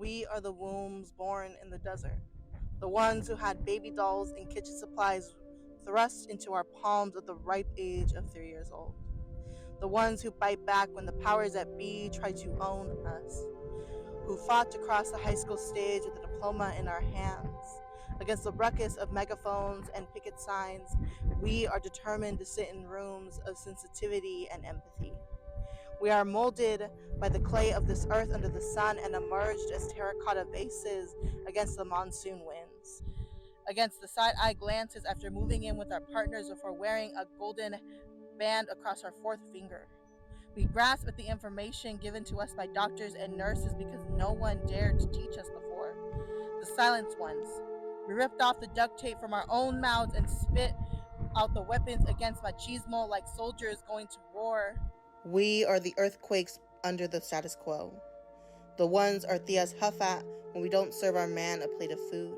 We are the wombs born in the desert, the ones who had baby dolls and kitchen supplies thrust into our palms at the ripe age of 3 years old, the ones who bite back when the powers that be try to own us, who fought to cross the high school stage with a diploma in our hands. Against the ruckus of megaphones and picket signs, we are determined to sit in rooms of sensitivity and empathy. We are molded by the clay of this earth under the sun and emerged as terracotta vases against the monsoon winds, against the side-eye glances after moving in with our partners before wearing a golden band across our fourth finger. We grasp at the information given to us by doctors and nurses because no one dared to teach us before. The silenced ones. We ripped off the duct tape from our own mouths and spit out the weapons against machismo like soldiers going to war. We are the earthquakes under the status quo. The ones our tias huff at when we don't serve our man a plate of food.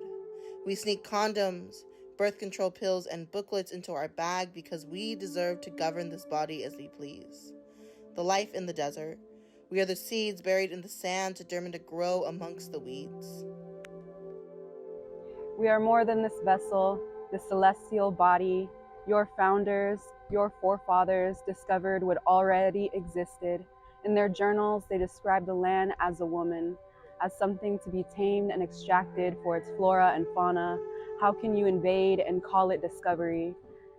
We sneak condoms, birth control pills, and booklets into our bag because we deserve to govern this body as we please. The life in the desert. We are the seeds buried in the sand determined to grow amongst the weeds. We are more than this vessel, the celestial body. Your founders, your forefathers discovered what already existed. In their journals, they described the land as a woman, as something to be tamed and extracted for its flora and fauna. How can you invade and call it discovery?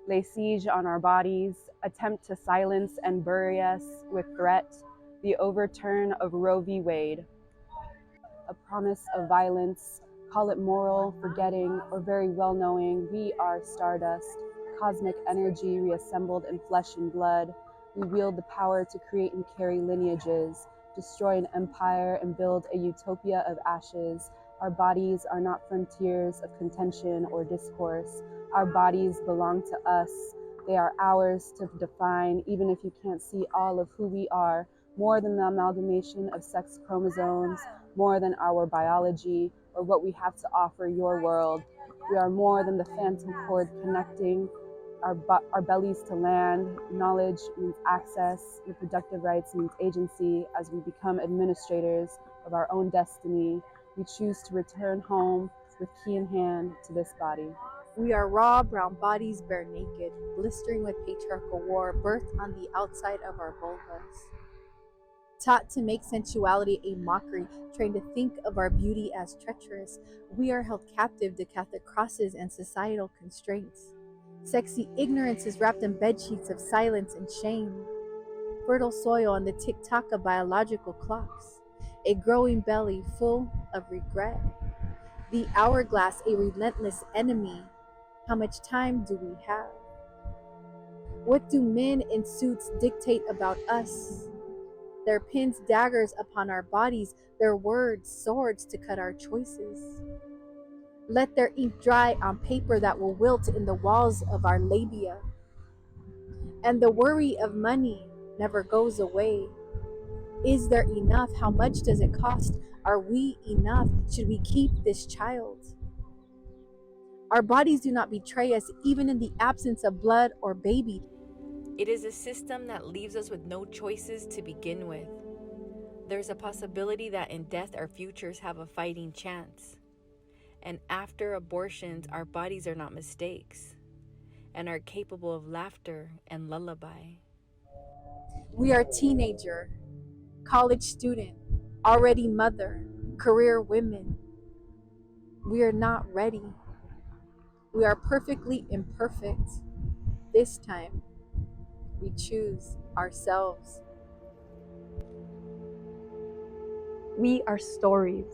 Lay siege on our bodies, attempt to silence and bury us with threat, the overturn of Roe v. Wade. A promise of violence, call it moral, forgetting, or very well knowing, we are stardust, cosmic energy reassembled in flesh and blood. We wield the power to create and carry lineages, destroy an empire and build a utopia of ashes. Our bodies are not frontiers of contention or discourse. Our bodies belong to us. They are ours to define, even if you can't see all of who we are, more than the amalgamation of sex chromosomes, more than our biology, or what we have to offer your world. We are more than the phantom cord connecting our bellies to land. Knowledge means access. Reproductive rights means agency. As we become administrators of our own destiny, we choose to return home with key in hand to this body. We are raw, brown bodies, bare naked, blistering with patriarchal war, birthed on the outside of our vulvas. Taught to make sensuality a mockery, trained to think of our beauty as treacherous, we are held captive to Catholic crosses and societal constraints. Sexy ignorance is wrapped in bedsheets of silence and shame. Fertile soil on the tick-tock of biological clocks. A growing belly full of regret. The hourglass, a relentless enemy. How much time do we have? What do men in suits dictate about us? Their pins, daggers upon our bodies, their words, swords to cut our choices. Let their ink dry on paper that will wilt in the walls of our labia. And the worry of money never goes away. Is there enough? How much does it cost? Are we enough? Should we keep this child? Our bodies do not betray us, even in the absence of blood or baby. It is a system that leaves us with no choices to begin with. There's a possibility that in death our futures have a fighting chance. And after abortions, our bodies are not mistakes and are capable of laughter and lullaby. We are teenager, college student, already mother, career women. We are not ready. We are perfectly imperfect. This time, we choose ourselves. We are stories,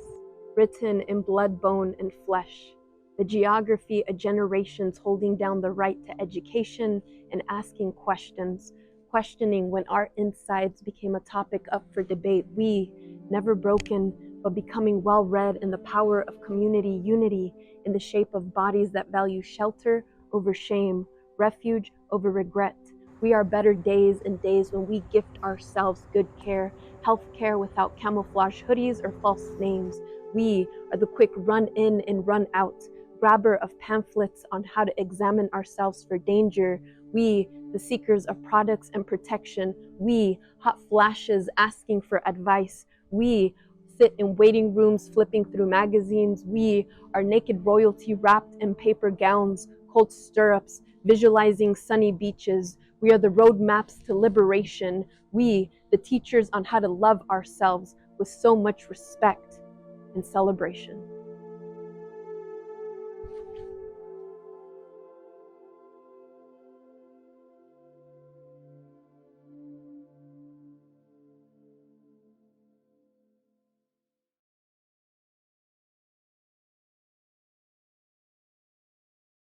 written in blood, bone, and flesh. The geography of generations holding down the right to education and asking questions, questioning when our insides became a topic up for debate. We, never broken, but becoming well-read in the power of community unity in the shape of bodies that value shelter over shame, refuge over regret. We are better days and days when we gift ourselves good care, health care without camouflage hoodies or false names. We are the quick run in and run out, grabber of pamphlets on how to examine ourselves for danger. We, the seekers of products and protection. We, hot flashes asking for advice. We, sit in waiting rooms flipping through magazines. We are naked royalty wrapped in paper gowns, cold stirrups, visualizing sunny beaches. We are the roadmaps to liberation. We, the teachers on how to love ourselves with so much respect and celebration.